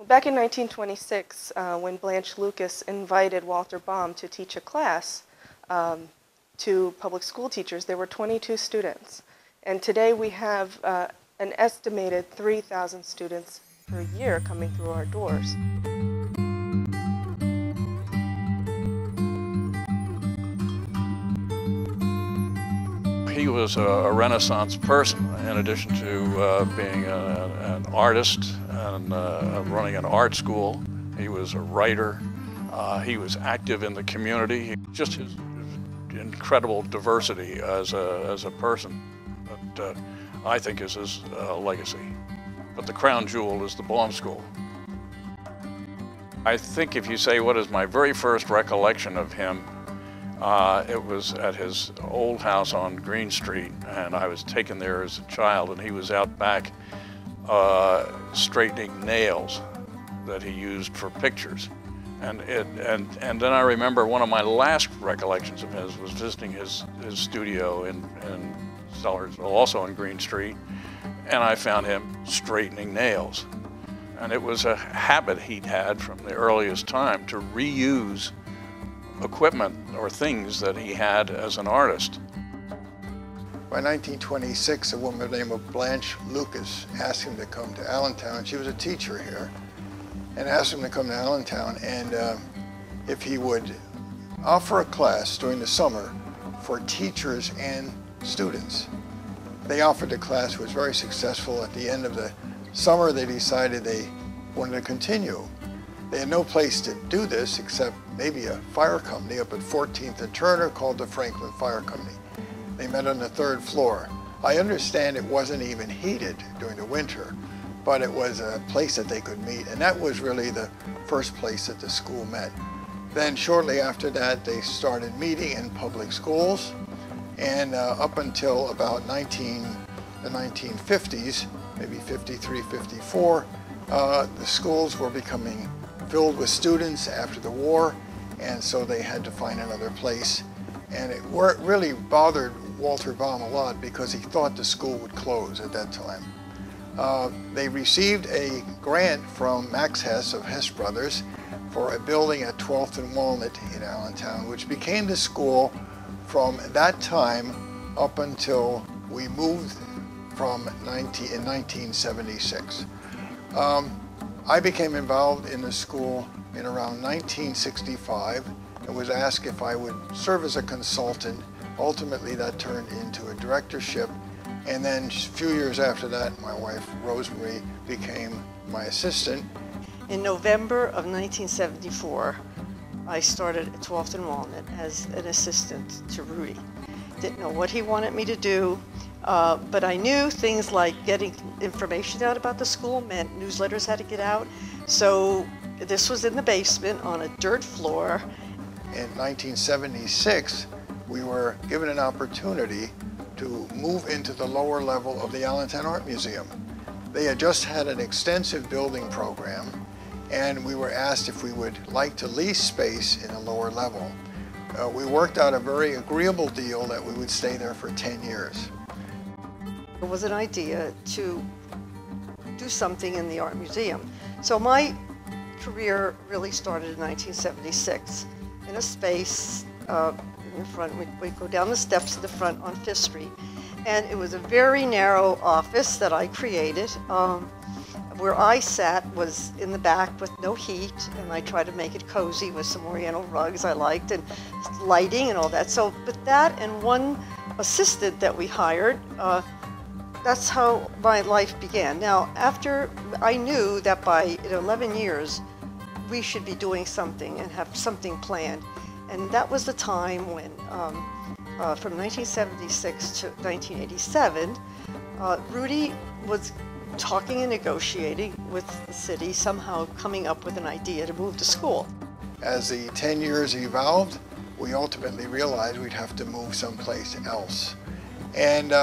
back in 1926, when Blanche Lucas invited Walter Baume to teach a class to public school teachers, there were 22 students. And today we have an estimated 3,000 students per year coming through our doors. He was a Renaissance person, in addition to being an artist and running an art school. He was a writer. He was active in the community. Just his incredible diversity as a person that I think is his legacy. But the crown jewel is the Baume School. I think if you say what is my very first recollection of him, it was at his old house on Green Street, and I was taken there as a child, and he was out back straightening nails that he used for pictures. And then I remember one of my last recollections of his was visiting his studio in Sellersville, also on Green Street, and I found him straightening nails. And it was a habit he'd had from the earliest time to reuse equipment or things that he had as an artist. By 1926, a woman by the name of Blanche Lucas asked him to come to Allentown. She was a teacher here, and asked him to come to Allentown and if he would offer a class during the summer for teachers and students. They offered the class. It was very successful. At the end of the summer, they decided they wanted to continue. They had no place to do this except maybe a fire company up at 14th and Turner called the Franklin Fire Company. They met on the 3rd floor. I understand it wasn't even heated during the winter, but it was a place that they could meet, and that was really the first place that the school met. Then shortly after that, they started meeting in public schools, and up until about the 1950s, maybe 53, 54, the schools were becoming filled with students after the war, and so they had to find another place. And it really bothered Walter Baume a lot because he thought the school would close at that time. They received a grant from Max Hess of Hess Brothers for a building at 12th and Walnut in Allentown, which became the school from that time up until we moved in 1976. I became involved in the school in around 1965 and was asked if I would serve as a consultant. Ultimately, that turned into a directorship, and then a few years after that, my wife, Rosemary, became my assistant. In November of 1974, I started at 12th and Walnut as an assistant to Rudy. Didn't know what he wanted me to do, but I knew things like getting information out about the school meant newsletters had to get out. So this was in the basement on a dirt floor. In 1976, we were given an opportunity to move into the lower level of the Allentown Art Museum. They had just had an extensive building program, and we were asked if we would like to lease space in the lower level. We worked out a very agreeable deal that we would stay there for 10 years. It was an idea to do something in the art museum. So my career really started in 1976 in a space in the front. We'd go down the steps to the front on 5th Street, and it was a very narrow office that I created. Where I sat was in the back with no heat, and I tried to make it cozy with some oriental rugs I liked and lighting and all that. So with that and one assistant that we hired, that's how my life began. Now, after I knew that by 11 years, we should be doing something and have something planned. And that was the time when, from 1976 to 1987, Rudy was talking and negotiating with the city, somehow coming up with an idea to move to school. As the 10 years evolved, we ultimately realized we'd have to move someplace else. And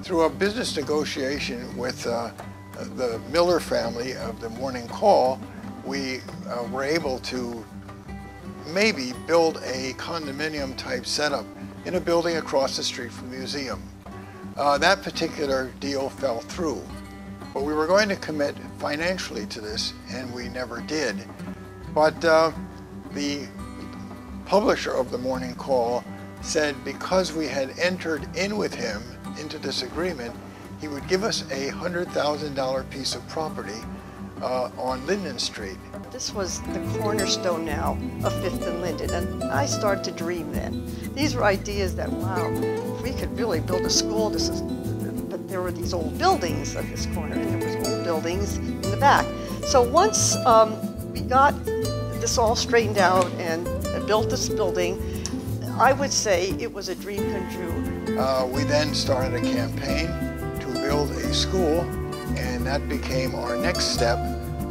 through a business negotiation with the Miller family of the Morning Call, we were able to maybe build a condominium type setup in a building across the street from the museum. That particular deal fell through, but we were going to commit financially to this, and we never did. But the publisher of the Morning Call said because we had entered in with him into this agreement, he would give us a $100,000 piece of property on Linden Street. This was the cornerstone now of 5th and Linden, and I started to dream then. These were ideas that, wow, if we could really build a school, but there were these old buildings at this corner, and there was old buildings in the back. So once we got this all straightened out and built this building, I would say it was a dream come true. We then started a campaign to build a school, and that became our next step,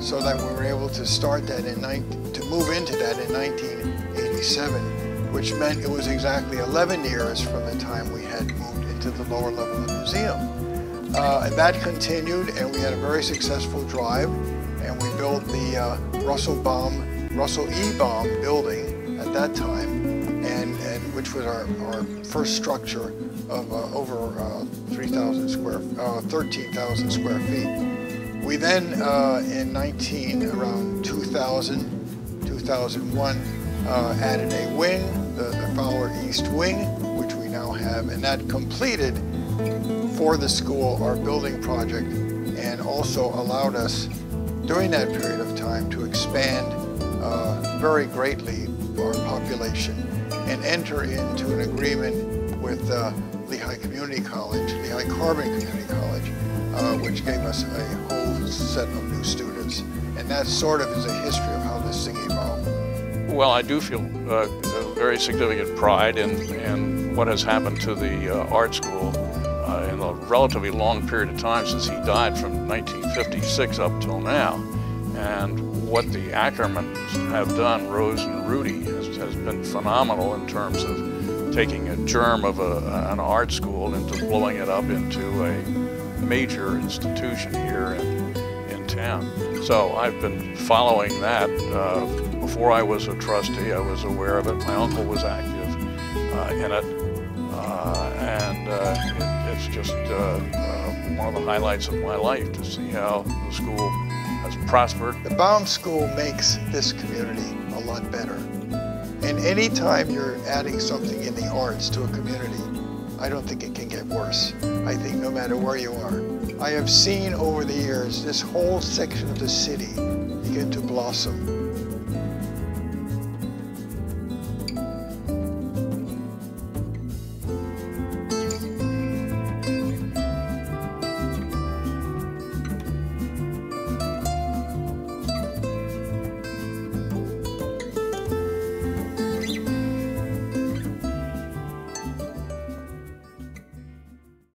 so that we were able to start that to move into that in 1987, which meant it was exactly 11 years from the time we had moved into the lower level of the museum. And that continued, and we had a very successful drive, and we built the Russell E. Baume building at that time, and which was our first structure of over 13,000 square feet. We then, in around 2000, 2001, added a wing, the Fowler East Wing, which we now have, and that completed for the school our building project, and also allowed us during that period of time to expand very greatly our population and enter into an agreement with Lehigh Community College, Lehigh Carbon Community College, which gave us a whole set of new students. And that sort of is a history of how this thing evolved. Well, I do feel a very significant pride in what has happened to the art school in the relatively long period of time since he died, from 1956 up till now. And what the Ackermans have done, Rose and Rudy, has been phenomenal in terms of taking a germ of an art school into blowing it up into a major institution here in town. So I've been following that. Before I was a trustee, I was aware of it. My uncle was active in it. It's just one of the highlights of my life to see how the school has prospered. The Baume School makes this community a lot better. And any time you're adding something in the arts to a community, I don't think it can get worse. I think no matter where you are. I have seen over the years this whole section of the city begin to blossom.